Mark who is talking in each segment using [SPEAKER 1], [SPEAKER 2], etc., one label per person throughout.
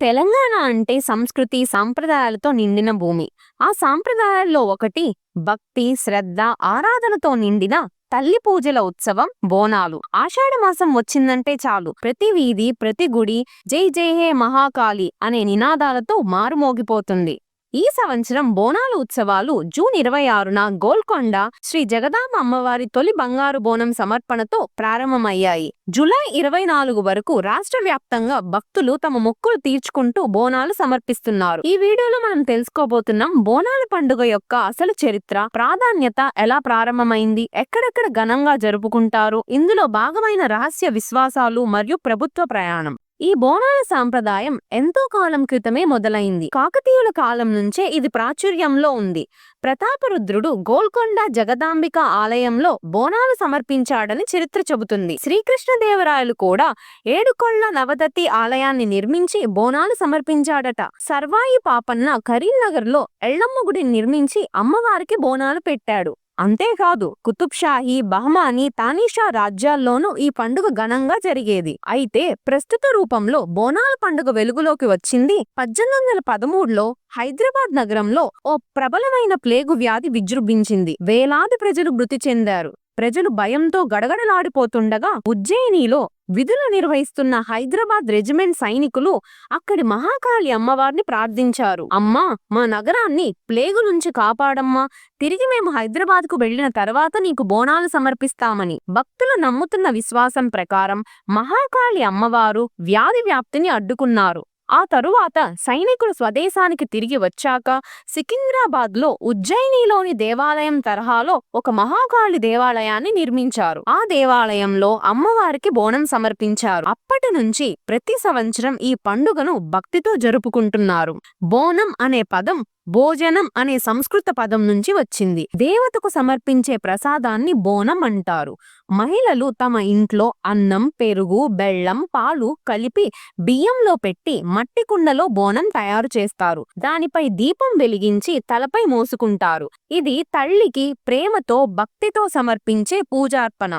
[SPEAKER 1] తెలంగాణ అంటే సంస్కృతి, సాంప్రదాయాలతో నిండిన భూమి. ఆ సాంప్రదాయాల్లో ఒకటి భక్తి, శ్రద్ధ, ఆరాధనతో నిండిన తల్లి పూజల ఉత్సవం బోనాలు. ఆషాఢమాసం వచ్చిందంటే చాలు ప్రతి వీధి, ప్రతి గుడి జై జై హే మహాకాళి అనే నినాదాలతో మారుమోగిపోతుంది. ఈ సంవత్సరం బోనాలు ఉత్సవాలు జూన్ 26న గోల్కొండ శ్రీ జగదాంబ అమ్మవారి తొలి బంగారు బోనం సమర్పణతో ప్రారంభమయ్యాయి. జూలై 24 వరకు రాష్ట్ర వ్యాప్తంగా భక్తులు తమ మొక్కులు తీర్చుకుంటూ బోనాలు సమర్పిస్తున్నారు. ఈ వీడియోలో మనం తెలుసుకోబోతున్నాం బోనాల పండుగ యొక్క అసలు చరిత్ర, ప్రాధాన్యత, ఎలా ప్రారంభమైంది, ఎక్కడెక్కడ ఘనంగా జరుపుకుంటారు, ఇందులో భాగమైన రహస్య విశ్వాసాలు మరియు ప్రభుత్వ ప్రయాణం. ఈ బోనాల సాంప్రదాయం ఎంతో కాలం క్రితమే మొదలైంది. కాకతీయుల కాలం నుంచే ఇది ప్రాచుర్యంలో ఉంది. ప్రతాపరుద్రుడు గోల్కొండ జగదాంబిక ఆలయంలో బోనాలు సమర్పించాడని చరిత్ర చెబుతుంది. శ్రీకృష్ణదేవరాయలు కూడా ఏడుకొండ నవదత్తి ఆలయాన్ని నిర్మించి బోనాలు సమర్పించాడట. సర్వాయి పాపన్న కరీంనగర్లో ఎల్లమ్మ గుడిని నిర్మించి అమ్మవారికి బోనాలు పెట్టాడు. అంతేకాదు కుతుబ్షాహీ, బహమానీ, తానీషా రాజ్యాల్లోనూ ఈ పండుగ ఘనంగా జరిగేది. అయితే ప్రస్తుత రూపంలో బోనాల పండుగ వెలుగులోకి వచ్చింది 1813లో హైదరాబాద్ నగరంలో ఓ ప్రబలమైన ప్లేగు వ్యాధి విజృంభించింది. వేలాది ప్రజలు మృతి చెందారు. ప్రజలు భయంతో గడగడలాడిపోతుండగా ఉజ్జయినిలో విధులు నిర్వహిస్తున్న హైదరాబాద్ రెజిమెంట్ సైనికులు అక్కడి మహాకాళి అమ్మవారిని ప్రార్థించారు. అమ్మా, మా నగరాన్ని ప్లేగు నుంచి కాపాడమ్మా, తిరిగి మేము హైదరాబాద్ కు వెళ్లిన తర్వాత నీకు బోనాలు సమర్పిస్తామని. భక్తులు నమ్ముతున్న విశ్వాసం ప్రకారం మహాకాళి అమ్మవారు వ్యాధి వ్యాప్తిని అడ్డుకున్నారు. ఆ తరువాత సైనికులు స్వదేశానికి తిరిగి వచ్చాక సికింద్రాబాద్ లో ఉజ్జయినిలోని దేవాలయం తరహాలో ఒక మహాకాళి దేవాలయాన్ని నిర్మించారు. ఆ దేవాలయంలో అమ్మవారికి బోనం సమర్పించారు. అప్పటి నుంచి ప్రతి సంవత్సరం ఈ పండుగను భక్తితో జరుపుకుంటున్నారు. బోనం అనే పదం భోజనం అనే సంస్కృత పదం నుంచి వచ్చింది. దేవతకు సమర్పించే ప్రసాదాన్ని బోనం అంటారు. మహిళలు తమ ఇంట్లో అన్నం, పెరుగు, బెల్లం, పాలు కలిపి బియ్యంలో పెట్టి మట్టి కుండలో బోనం తయారు చేస్తారు. దానిపై దీపం వెలిగించి తలపై మోసుకుంటారు. ఇది తల్లికి ప్రేమతో, భక్తితో సమర్పించే పూజార్పణ.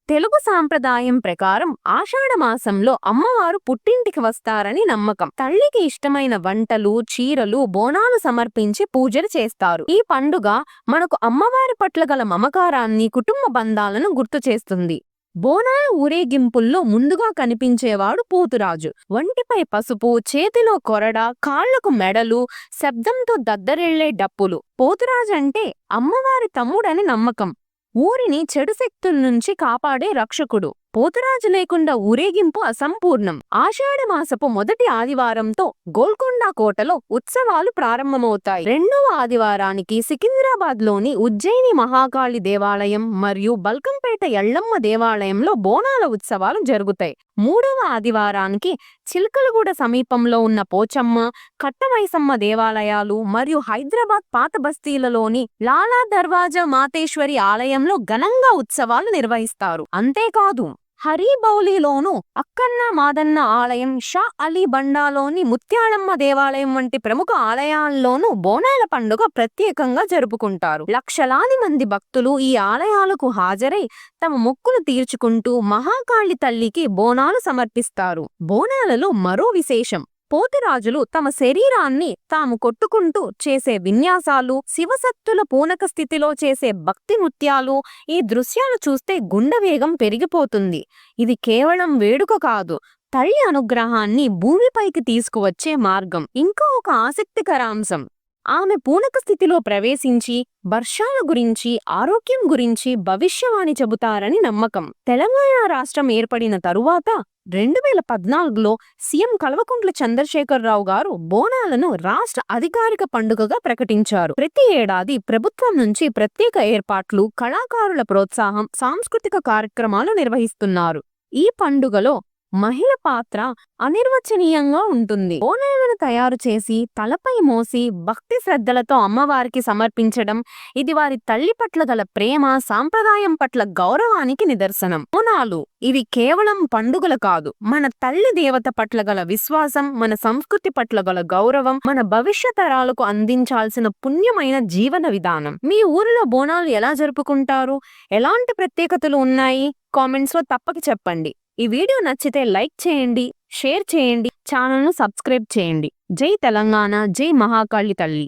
[SPEAKER 1] తెలుగు సాంప్రదాయం ప్రకారం ఆషాఢమాసంలో అమ్మవారు పుట్టింటికి వస్తారని నమ్మకం. తల్లికి ఇష్టమైన వంటలు, చీరలు, బోనాలు సమర్పించి పూజలు చేస్తారు. ఈ పండుగ మనకు అమ్మవారి పట్ల గల మమకారాన్ని, కుటుంబ బంధాలను గుర్తు చేస్తుంది. బోనాల ఊరేగింపుల్లో ముందుగా కనిపించేవాడు పోతురాజు. ఒంటిపై పసుపు, చేతిలో కొరడ, కాళ్లకు మెడలు, శబ్దంతో దద్దరిల్లే డప్పులు. పోతురాజు అంటే అమ్మవారి తమ్ముడని నమ్మకం. ఊరిని చెడు శక్తుల నుంచి కాపాడే రక్షకుడు. పోతురాజు లేకుండా ఊరేగింపు అసంపూర్ణం. ఆషాఢమాసపు మొదటి ఆదివారంతో గోల్కొండ కోటలో ఉత్సవాలు ప్రారంభమవుతాయి. రెండవ ఆదివారానికి సికింద్రాబాద్ లోని ఉజ్జయిని మహాకాళి దేవాలయం మరియు బల్కంపేట ఎల్లమ్మ దేవాలయంలో బోనాల ఉత్సవాలు జరుగుతాయి. మూడవ ఆదివారానికి చిలకలగూడ సమీపంలో ఉన్న పోచమ్మ, కట్టమైసమ్మ దేవాలయాలు మరియు హైదరాబాద్ పాత బస్తీలలోని లాలా దర్వాజా మాతేశ్వరి ఆలయంలో ఘనంగా ఉత్సవాలు నిర్వహిస్తారు. అంతేకాదు హరిబౌలిలోను అక్కన్న మాదన్న ఆలయం, షా అలీ బండాలోని ముత్యాలమ్మ దేవాలయం వంటి ప్రముఖ ఆలయాల్లోనూ బోనాల పండుగ ప్రత్యేకంగా జరుపుకుంటారు. లక్షలాది మంది భక్తులు ఈ ఆలయాలకు హాజరై తమ మొక్కులు తీర్చుకుంటూ మహాకాళి తల్లికి బోనాలు సమర్పిస్తారు. బోనాలలో మరో విశేషం, పోతురాజులు తమ శరీరాన్ని తాము కొట్టుకుంటూ చేసే విన్యాసాలు, శివసత్తుల పూనక స్థితిలో చేసే భక్తి నృత్యాలు. ఈ దృశ్యాలు చూస్తే గుండె వేగం పెరిగిపోతుంది. ఇది కేవలం వేడుక కాదు, తల్లి అనుగ్రహాన్ని భూమిపైకి తీసుకువచ్చే మార్గం. ఇంకా ఒక ఆసక్తికర అంశం, ఆమె పూనక స్థితిలో ప్రవేశించి వర్షాల గురించి, ఆరోగ్యం గురించి భవిష్యవాణి చెబుతారని నమ్మకం. తెలంగాణ రాష్ట్రం ఏర్పడిన తరువాత 2014లో సీఎం కల్వకుంట్ల చంద్రశేఖరరావు గారు బోనాలను రాష్ట్ర అధికారిక పండుగగా ప్రకటించారు. ప్రతి ఏడాది ప్రభుత్వం నుంచి ప్రత్యేక ఏర్పాట్లు, కళాకారుల ప్రోత్సాహం, సాంస్కృతిక కార్యక్రమాలు నిర్వహిస్తున్నారు. ఈ పండుగలో మహిళ పాత్ర అనిర్వచనీయంగా ఉంటుంది. బోనాలను తయారు చేసి తలపై మోసి భక్తి శ్రద్ధలతో అమ్మవారికి సమర్పించడం, ఇది వారి తల్లి పట్ల గల ప్రేమ, సాంప్రదాయం పట్ల గౌరవానికి నిదర్శనం. బోనాలు ఇవి కేవలం పండుగలు కాదు, మన తల్లి దేవత పట్ల గల విశ్వాసం, మన సంస్కృతి పట్ల గల గౌరవం, మన భవిష్య తరాలకు అందించాల్సిన పుణ్యమైన జీవన విధానం. మీ ఊరిలో బోనాలు ఎలా జరుపుకుంటారు? ఎలాంటి ప్రత్యేకతలు ఉన్నాయి? కామెంట్స్ లో తప్పక చెప్పండి. ఈ వీడియో నచ్చితే లైక్ చేయండి, షేర్ చేయండి, ఛానల్ను సబ్స్క్రైబ్ చేయండి. జై తెలంగాణ, జై మహాకాళి తల్లి.